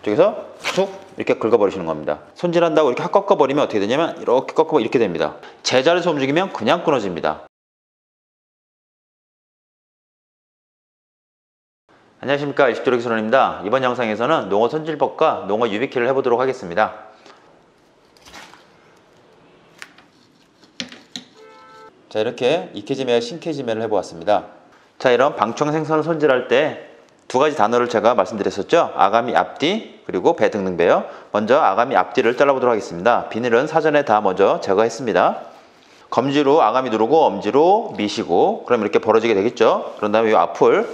이쪽에서 툭 이렇게 긁어버리시는 겁니다. 손질한다고 이렇게 확 꺾어버리면 어떻게 되냐면 이렇게 꺾어버리면 이렇게 됩니다. 제자리에서 움직이면 그냥 끊어집니다. 안녕하십니까, 일식조리 기술원입니다. 이번 영상에서는 농어 손질법과 농어 유비키를 해보도록 하겠습니다. 자, 이렇게 익히지매 신캐지매를 해보았습니다. 자, 이런 방충 생선을 손질할 때 두 가지 단어를 제가 말씀드렸었죠. 아가미 앞뒤 그리고 배 등등배요. 먼저 아가미 앞뒤를 잘라보도록 하겠습니다. 비늘은 사전에 다 먼저 제거했습니다. 검지로 아가미 누르고 엄지로 미시고 그럼 이렇게 벌어지게 되겠죠. 그런 다음에 이 앞을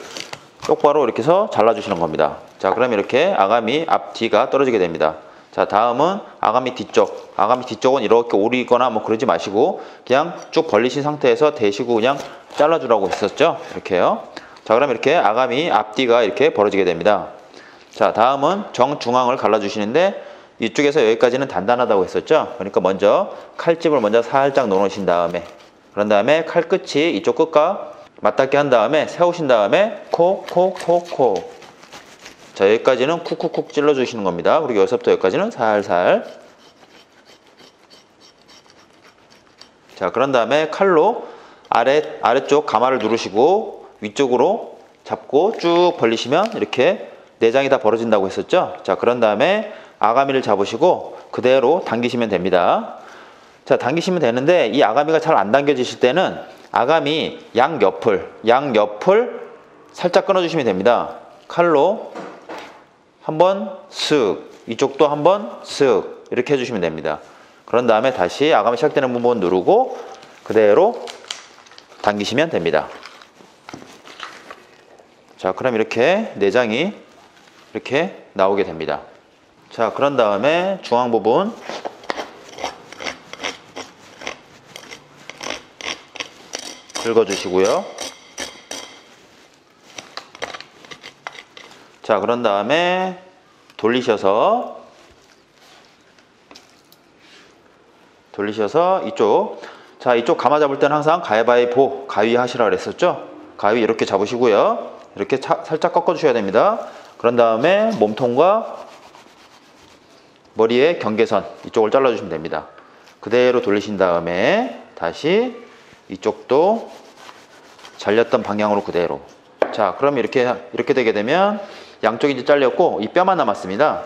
똑바로 이렇게 해서 잘라주시는 겁니다. 자, 그럼 이렇게 아가미 앞뒤가 떨어지게 됩니다. 자, 다음은 아가미 뒤쪽. 아가미 뒤쪽은 이렇게 오리거나 뭐 그러지 마시고 그냥 쭉 벌리신 상태에서 대시고 그냥 잘라주라고 했었죠. 이렇게요. 자, 그럼 이렇게 아가미 앞뒤가 이렇게 벌어지게 됩니다. 자, 다음은 정중앙을 갈라주시는데 이쪽에서 여기까지는 단단하다고 했었죠. 그러니까 먼저 칼집을 먼저 살짝 넣어놓으신 다음에 그런 다음에 칼 끝이 이쪽 끝과 맞닿게 한 다음에 세우신 다음에 콕콕콕콕. 자, 여기까지는 쿡쿡쿡 찔러주시는 겁니다. 그리고 여기서부터 여기까지는 살살. 자, 그런 다음에 칼로 아래쪽 가마를 누르시고 위쪽으로 잡고 쭉 벌리시면 이렇게 내장이 다 벌어진다고 했었죠. 자, 그런 다음에 아가미를 잡으시고 그대로 당기시면 됩니다. 자, 당기시면 되는데 이 아가미가 잘 안 당겨지실 때는 아가미 양옆을 살짝 끊어주시면 됩니다. 칼로 한번 쓱, 이쪽도 한번 쓱 이렇게 해주시면 됩니다. 그런 다음에 다시 아가미 시작되는 부분 누르고 그대로 당기시면 됩니다. 자, 그럼 이렇게 내장이 이렇게 나오게 됩니다. 자, 그런 다음에 중앙 부분 긁어주시고요. 자, 그런 다음에 돌리셔서 이쪽. 자, 이쪽 가마 잡을 때는 항상 가위바위보, 가위 하시라고 그랬었죠. 가위 이렇게 잡으시고요. 이렇게 살짝 꺾어 주셔야 됩니다. 그런 다음에 몸통과 머리의 경계선 이쪽을 잘라 주시면 됩니다. 그대로 돌리신 다음에 다시 이쪽도 잘렸던 방향으로 그대로. 자, 그럼 이렇게 되게 되면 양쪽이 이제 잘렸고 이 뼈만 남았습니다.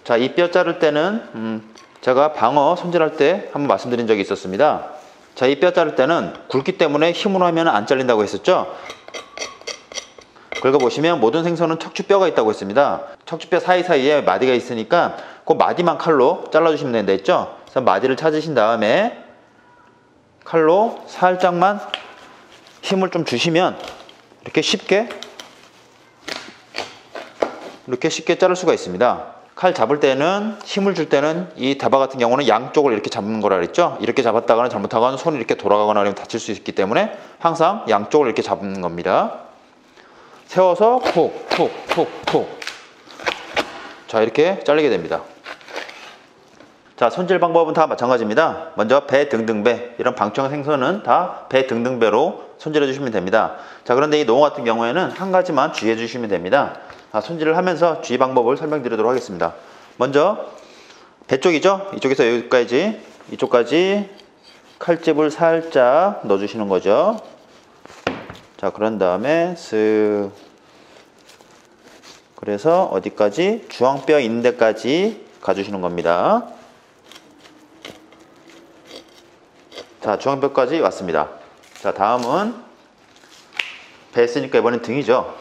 자, 이 뼈 자를 때는 제가 방어 손질할 때 한번 말씀드린 적이 있었습니다. 자, 이 뼈 자를 때는 굵기 때문에 힘으로 하면 안 잘린다고 했었죠. 긁어보시면 모든 생선은 척추뼈가 있다고 했습니다. 척추뼈 사이사이에 마디가 있으니까 그 마디만 칼로 잘라주시면 된다 했죠. 그래서 마디를 찾으신 다음에 칼로 살짝만 힘을 좀 주시면 이렇게 쉽게 자를 수가 있습니다. 칼 잡을 때는 힘을 줄 때는 이 다바 같은 경우는 양쪽을 이렇게 잡는 거라 그랬죠. 이렇게 잡았다가는 잘못하거나 손이 이렇게 돌아가거나 하면 다칠 수 있기 때문에 항상 양쪽을 이렇게 잡는 겁니다. 세워서 푹. 자, 이렇게 잘리게 됩니다. 자, 손질 방법은 다 마찬가지입니다. 먼저 배 등등배, 이런 방충 생선은 다 배 등등배로 손질해 주시면 됩니다. 자, 그런데 이 농어 같은 경우에는 한 가지만 주의해 주시면 됩니다. 자, 손질을 하면서 주의 방법을 설명드리도록 하겠습니다. 먼저 배 쪽이죠. 이쪽에서 여기까지, 이쪽까지 칼집을 살짝 넣어 주시는 거죠. 자, 그런 다음에 쓱, 그래서 어디까지? 주황뼈 있는 데까지 가주시는 겁니다. 자, 주황뼈까지 왔습니다. 자, 다음은 배 했으니까 이번엔 등이죠.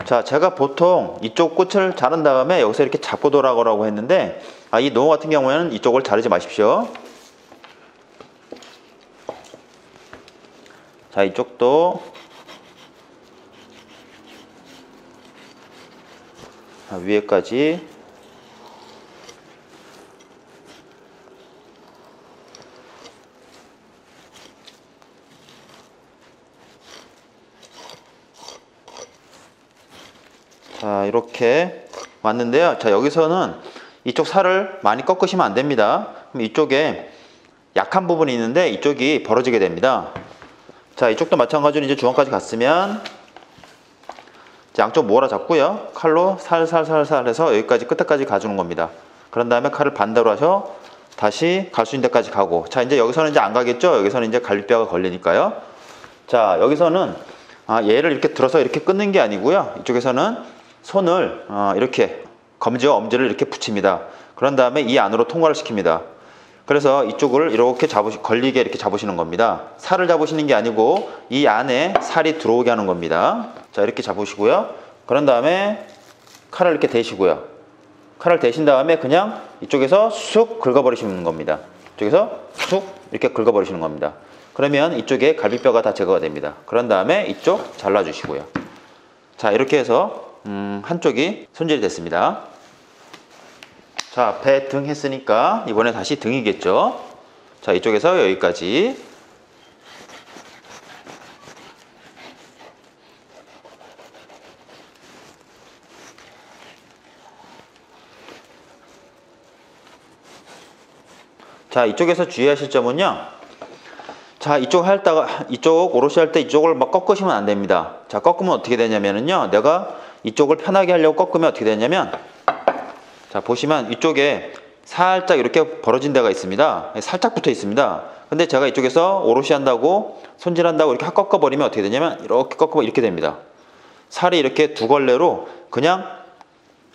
자, 제가 보통 이쪽 끝을 자른 다음에 여기서 이렇게 잡고 돌아가라고 했는데 이 농어 같은 경우에는 이쪽을 자르지 마십시오. 자, 이쪽도 위에까지. 자, 이렇게 왔는데요. 자, 여기서는 이쪽 살을 많이 꺾으시면 안 됩니다. 그럼 이쪽에 약한 부분이 있는데 이쪽이 벌어지게 됩니다. 자, 이쪽도 마찬가지로 이제 중앙까지 갔으면 양쪽 모아라 잡고요. 칼로 살살살살 해서 여기까지 끝에까지 가주는 겁니다. 그런 다음에 칼을 반대로 하셔 다시 갈 수 있는 데까지 가고. 자, 이제 여기서는 이제 안 가겠죠? 여기서는 이제 갈비뼈가 걸리니까요. 자, 여기서는 얘를 이렇게 들어서 이렇게 끊는 게 아니고요. 이쪽에서는 손을 이렇게 검지와 엄지를 이렇게 붙입니다. 그런 다음에 이 안으로 통과를 시킵니다. 그래서 이쪽을 이렇게 걸리게 이렇게 잡으시는 겁니다. 살을 잡으시는 게 아니고 이 안에 살이 들어오게 하는 겁니다. 자, 이렇게 잡으시고요. 그런 다음에 칼을 이렇게 대시고요. 칼을 대신 다음에 그냥 이쪽에서 쑥 긁어버리시는 겁니다. 이쪽에서 쑥 이렇게 긁어버리시는 겁니다. 그러면 이쪽에 갈비뼈가 다 제거가 됩니다. 그런 다음에 이쪽 잘라주시고요. 자, 이렇게 해서 한쪽이 손질이 됐습니다. 자, 배 등 했으니까 이번에 다시 등이겠죠. 자, 이쪽에서 여기까지. 자, 이쪽에서 주의하실 점은요. 자, 이쪽 오롯이 할 때 이쪽을 막 꺾으시면 안 됩니다. 자, 꺾으면 어떻게 되냐면요. 내가 이쪽을 편하게 하려고 꺾으면 어떻게 되냐면, 자, 보시면 이쪽에 살짝 이렇게 벌어진 데가 있습니다. 살짝 붙어 있습니다. 근데 제가 이쪽에서 오롯이 한다고 손질한다고 이렇게 꺾어버리면 어떻게 되냐면 이렇게 꺾어버리면 이렇게 됩니다. 살이 이렇게 두 걸레로 그냥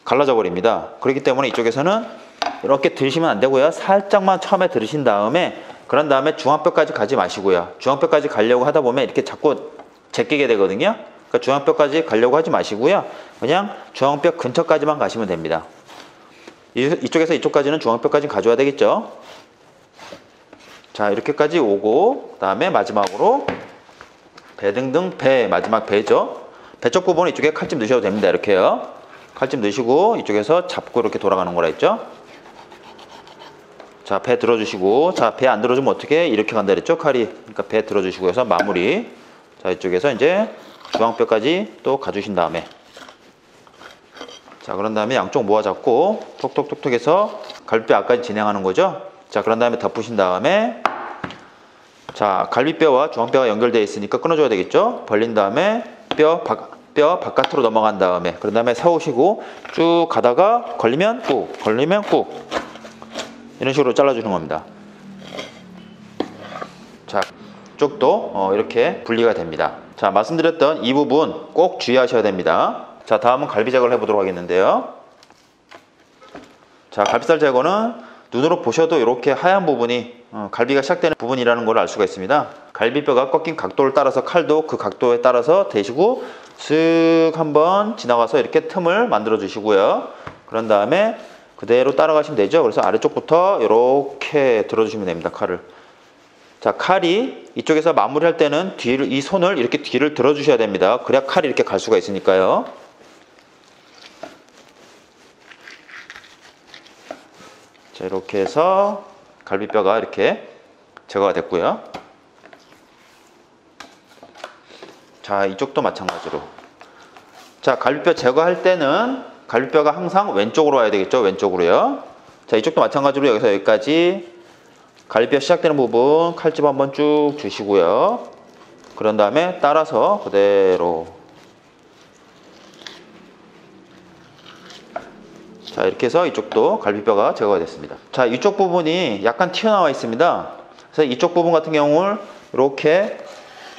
갈라져 버립니다. 그렇기 때문에 이쪽에서는 이렇게 들으시면 안 되고요. 살짝만 처음에 들으신 다음에 그런 다음에 중앙뼈까지 가지 마시고요. 중앙뼈까지 가려고 하다 보면 이렇게 자꾸 제끼게 되거든요. 그러니까 중앙뼈까지 가려고 하지 마시고요. 그냥 중앙뼈 근처까지만 가시면 됩니다. 이쪽에서 이쪽까지는 중앙뼈까지 가져야 되겠죠. 자, 이렇게까지 오고 그 다음에 마지막으로 배등등 마지막 배죠. 배 쪽 부분은 이쪽에 칼집 넣으셔도 됩니다. 이렇게요. 칼집 넣으시고 이쪽에서 잡고 이렇게 돌아가는 거라 했죠. 자, 배 들어주시고, 자, 배 안 들어주면 어떻게? 이렇게 간다 그랬죠, 칼이. 그러니까 배 들어주시고 해서 마무리. 자, 이쪽에서 이제 중앙뼈까지 또 가주신 다음에, 자, 그런 다음에 양쪽 모아 잡고 톡톡톡톡 해서 갈비뼈 앞까지 진행하는 거죠. 자, 그런 다음에 덮으신 다음에, 자, 갈비뼈와 중앙뼈가 연결되어 있으니까 끊어줘야 되겠죠. 벌린 다음에 뼈 바깥으로 넘어간 다음에, 그런 다음에 세우시고 쭉 가다가 걸리면 꾹, 걸리면 꾹, 이런 식으로 잘라주는 겁니다. 자, 쪽도 이렇게 분리가 됩니다. 자, 말씀드렸던 이 부분 꼭 주의하셔야 됩니다. 자, 다음은 갈비 제거를 해보도록 하겠는데요. 자, 갈비살 제거는 눈으로 보셔도 이렇게 하얀 부분이 갈비가 시작되는 부분이라는 걸 알 수가 있습니다. 갈비뼈가 꺾인 각도를 따라서 칼도 그 각도에 따라서 대시고 슥 한번 지나가서 이렇게 틈을 만들어 주시고요. 그런 다음에 그대로 따라가시면 되죠. 그래서 아래쪽부터 이렇게 들어주시면 됩니다. 칼을. 자, 칼이 이쪽에서 마무리할 때는 이 손을 이렇게 뒤를 들어주셔야 됩니다. 그래야 칼이 이렇게 갈 수가 있으니까요. 자, 이렇게 해서 갈비뼈가 이렇게 제거가 됐고요. 자, 이쪽도 마찬가지로. 자, 갈비뼈 제거할 때는 갈비뼈가 항상 왼쪽으로 와야 되겠죠. 왼쪽으로요. 자, 이쪽도 마찬가지로 여기서 여기까지 갈비뼈 시작되는 부분 칼집 한번 쭉 주시고요. 그런 다음에 따라서 그대로. 자, 이렇게 해서 이쪽도 갈비뼈가 제거가 됐습니다. 자, 이쪽 부분이 약간 튀어나와 있습니다. 그래서 이쪽 부분 같은 경우를 이렇게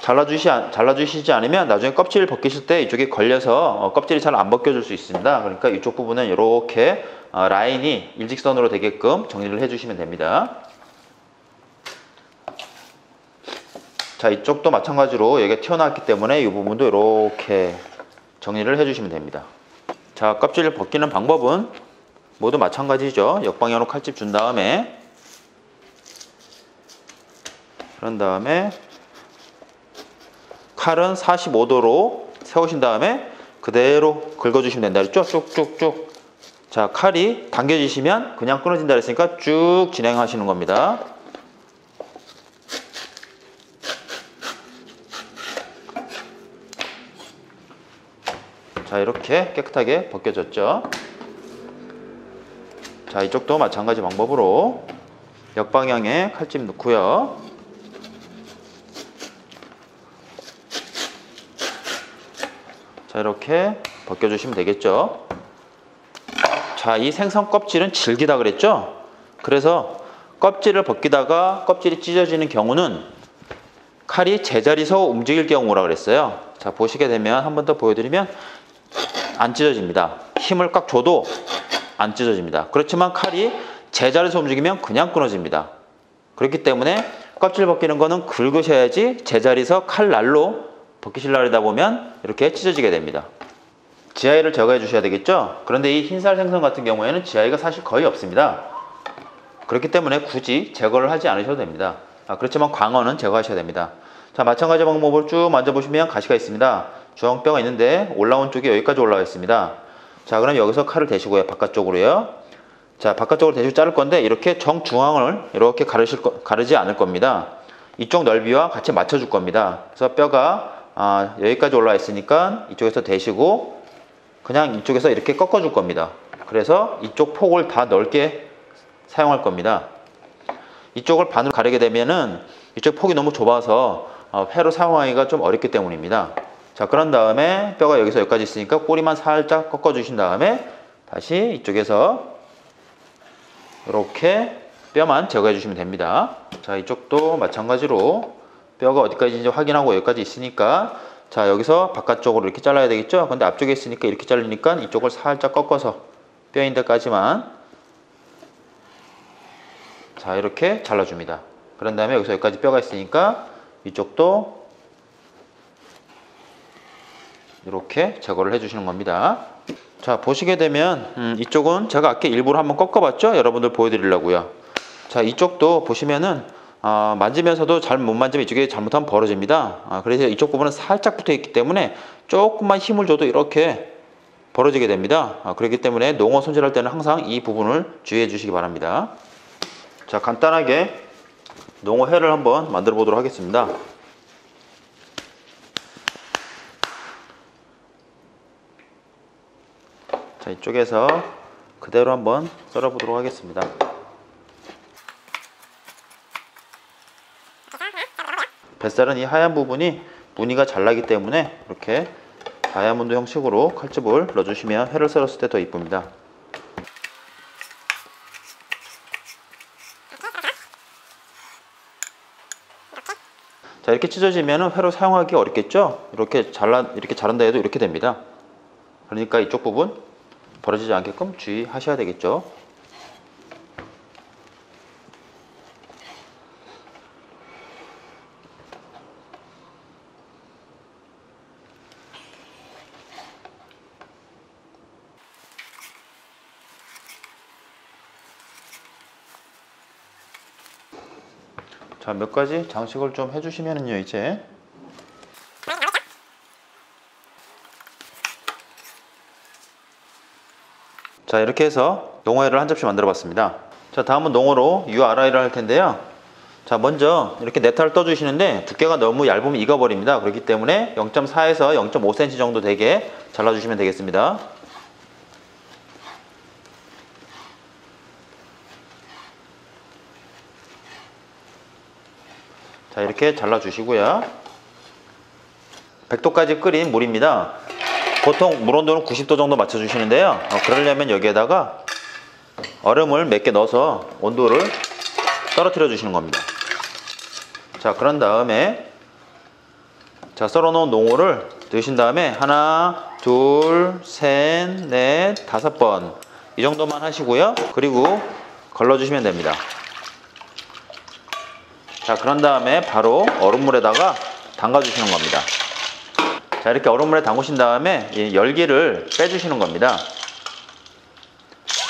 잘라주시지 않으면 나중에 껍질을 벗기실 때 이쪽에 걸려서 껍질이 잘 안 벗겨질 수 있습니다. 그러니까 이쪽 부분은 이렇게 라인이 일직선으로 되게끔 정리를 해주시면 됩니다. 자, 이쪽도 마찬가지로 여기가 튀어나왔기 때문에 이 부분도 이렇게 정리를 해주시면 됩니다. 자, 껍질을 벗기는 방법은 모두 마찬가지죠. 역방향으로 칼집 준 다음에, 그런 다음에 칼은 45도로 세우신 다음에 그대로 긁어주시면 된다 그랬죠? 쭉쭉쭉. 자, 칼이 당겨지시면 그냥 끊어진다 그랬으니까 쭉 진행하시는 겁니다. 자, 이렇게 깨끗하게 벗겨졌죠? 자, 이쪽도 마찬가지 방법으로 역방향에 칼집 넣고요. 자, 이렇게 벗겨주시면 되겠죠. 자, 이 생선 껍질은 질기다 그랬죠? 그래서 껍질을 벗기다가 껍질이 찢어지는 경우는 칼이 제자리에서 움직일 경우라 그랬어요. 자, 보시게 되면 한 번 더 보여드리면 안 찢어집니다. 힘을 꽉 줘도 안 찢어집니다. 그렇지만 칼이 제자리에서 움직이면 그냥 끊어집니다. 그렇기 때문에 껍질 벗기는 거는 긁으셔야지 제자리에서 칼날로 벗기시려고 하다 보면 이렇게 찢어지게 됩니다. 지아이를 제거해 주셔야 되겠죠? 그런데 이 흰살 생선 같은 경우에는 지아이가 사실 거의 없습니다. 그렇기 때문에 굳이 제거를 하지 않으셔도 됩니다. 그렇지만 광어는 제거하셔야 됩니다. 자, 마찬가지 방법으로 쭉 만져보시면 가시가 있습니다. 주황뼈가 있는데 올라온 쪽이 여기까지 올라와 있습니다. 자, 그럼 여기서 칼을 대시고요. 바깥쪽으로요. 자, 바깥쪽으로 대시고 자를 건데 이렇게 정중앙을 이렇게 가르지 않을 겁니다. 이쪽 넓이와 같이 맞춰줄 겁니다. 그래서 뼈가 여기까지 올라와 있으니까 이쪽에서 대시고 그냥 이쪽에서 이렇게 꺾어줄 겁니다. 그래서 이쪽 폭을 다 넓게 사용할 겁니다. 이쪽을 반으로 가르게 되면은 이쪽 폭이 너무 좁아서 회로 사용하기가 좀 어렵기 때문입니다. 자, 그런 다음에 뼈가 여기서 여기까지 있으니까 꼬리만 살짝 꺾어 주신 다음에 다시 이쪽에서 이렇게 뼈만 제거해 주시면 됩니다. 자, 이쪽도 마찬가지로 뼈가 어디까지인지 확인하고 여기까지 있으니까 자, 여기서 바깥쪽으로 이렇게 잘라야 되겠죠? 근데 앞쪽에 있으니까 이렇게 잘리니까 이쪽을 살짝 꺾어서 뼈인 데까지만 자, 이렇게 잘라줍니다. 그런 다음에 여기서 여기까지 뼈가 있으니까 이쪽도 이렇게 제거를 해주시는 겁니다. 자, 보시게 되면 이쪽은 제가 아까 일부러 한번 꺾어봤죠? 여러분들 보여드리려고요. 자, 이쪽도 보시면은 만지면서도 잘 못 만지면 이쪽에 잘못하면 벌어집니다. 그래서 이쪽 부분은 살짝 붙어 있기 때문에 조금만 힘을 줘도 이렇게 벌어지게 됩니다. 그렇기 때문에 농어 손질할 때는 항상 이 부분을 주의해 주시기 바랍니다. 자, 간단하게 농어 회를 한번 만들어 보도록 하겠습니다. 자, 이쪽에서 그대로 한번 썰어 보도록 하겠습니다. 뱃살은 이 하얀 부분이 무늬가 잘 나기 때문에 이렇게 다이아몬드 형식으로 칼집을 넣어주시면 회를 썰었을 때 더 이쁩니다. 자, 이렇게 찢어지면 회로 사용하기 어렵겠죠? 이렇게 자른다 해도 이렇게 됩니다. 그러니까 이쪽 부분 벌어지지 않게끔 주의하셔야 되겠죠? 자, 몇 가지 장식을 좀 해주시면은요, 이제 자, 이렇게 해서 농어회를 한 접시 만들어 봤습니다. 자, 다음은 농어로 URI를 할 텐데요. 자, 먼저 이렇게 네타를 떠 주시는데 두께가 너무 얇으면 익어버립니다. 그렇기 때문에 0.4에서 0.5cm 정도 되게 잘라 주시면 되겠습니다. 자, 이렇게 잘라 주시고요. 100도까지 끓인 물입니다. 보통 물 온도는 90도 정도 맞춰 주시는데요. 그러려면 여기에다가 얼음을 몇 개 넣어서 온도를 떨어뜨려 주시는 겁니다. 자, 그런 다음에 자, 썰어 놓은 농어를 넣으신 다음에 하나, 둘, 셋, 넷, 5번 이 정도만 하시고요. 그리고 걸러 주시면 됩니다. 자, 그런 다음에 바로 얼음물에다가 담가 주시는 겁니다. 자, 이렇게 얼음물에 담그신 다음에 열기를 빼주시는 겁니다.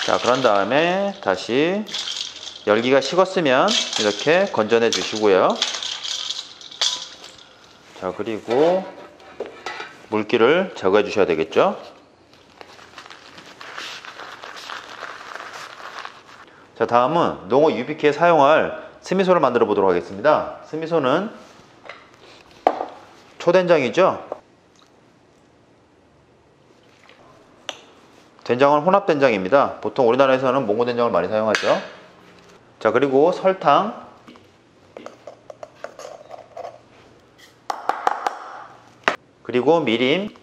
자, 그런 다음에 다시 열기가 식었으면 이렇게 건져내 주시고요. 자, 그리고 물기를 제거해 주셔야 되겠죠. 자, 다음은 농어 유비키에 사용할 스미소를 만들어 보도록 하겠습니다. 스미소는 초된장이죠. 된장은 혼합된장입니다. 보통 우리나라에서는 몽고된장을 많이 사용하죠. 자, 그리고 설탕, 그리고 미림,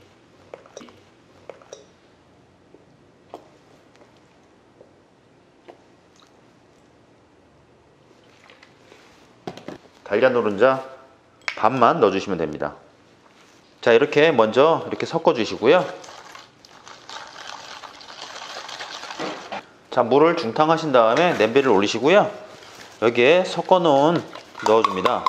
달걀 노른자 반만 넣어주시면 됩니다. 자, 이렇게 먼저 이렇게 섞어 주시고요. 자, 물을 중탕하신 다음에 냄비를 올리시고요. 여기에 섞어 놓은 넣어줍니다.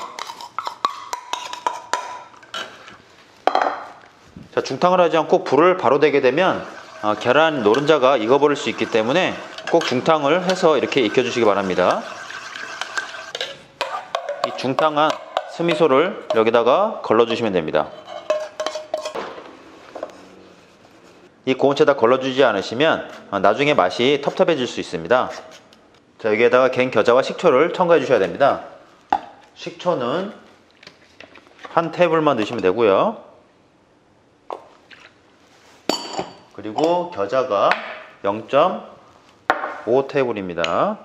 자, 중탕을 하지 않고 불을 바로 대게 되면 계란 노른자가 익어버릴 수 있기 때문에 꼭 중탕을 해서 이렇게 익혀주시기 바랍니다. 이 중탕한 스미소를 여기다가 걸러주시면 됩니다. 이 고온체에다 걸러주지 않으시면 나중에 맛이 텁텁해질 수 있습니다. 자, 여기에다가 갠 겨자와 식초를 첨가해 주셔야 됩니다. 식초는 한 테이블만 넣으시면 되고요. 그리고 겨자가 0.5 테이블입니다.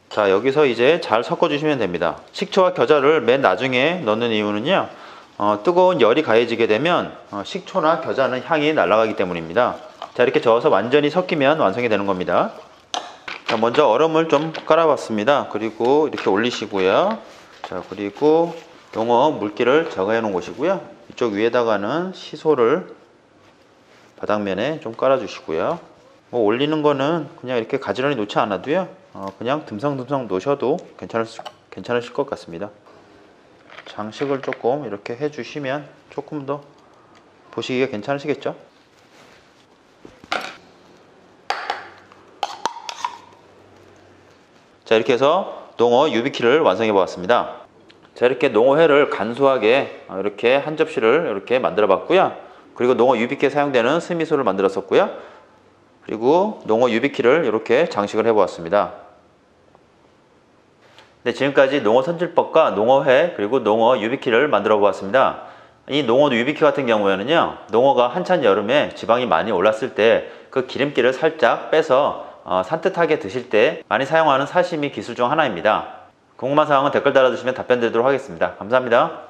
자, 여기서 이제 잘 섞어 주시면 됩니다. 식초와 겨자를 맨 나중에 넣는 이유는요, 뜨거운 열이 가해지게 되면 식초나 겨자는 향이 날아가기 때문입니다. 자, 이렇게 저어서 완전히 섞이면 완성이 되는 겁니다. 자, 먼저 얼음을 좀 깔아봤습니다. 그리고 이렇게 올리시고요. 자, 그리고 농어 물기를 제거해 놓은 곳이고요. 이쪽 위에다가는 시소를 바닥면에 좀 깔아 주시고요. 뭐 올리는 거는 그냥 이렇게 가지런히 놓지 않아도요, 그냥 듬성듬성 놓으셔도 괜찮으실 것 같습니다. 장식을 조금 이렇게 해주시면 조금 더 보시기가 괜찮으시겠죠? 자, 이렇게 해서 농어 유비키를 완성해 보았습니다. 자, 이렇게 농어회를 간소하게 이렇게 한 접시를 이렇게 만들어 봤고요. 그리고 농어 유비키에 사용되는 스미소를 만들었었고요. 그리고 농어 유비키를 이렇게 장식을 해 보았습니다. 네, 지금까지 농어 손질법과 농어회 그리고 농어 유비키를 만들어 보았습니다. 이 농어 유비키 같은 경우에는요, 농어가 한찬 여름에 지방이 많이 올랐을 때 그 기름기를 살짝 빼서 산뜻하게 드실 때 많이 사용하는 사시미 기술 중 하나입니다. 궁금한 사항은 댓글 달아주시면 답변 드리도록 하겠습니다. 감사합니다.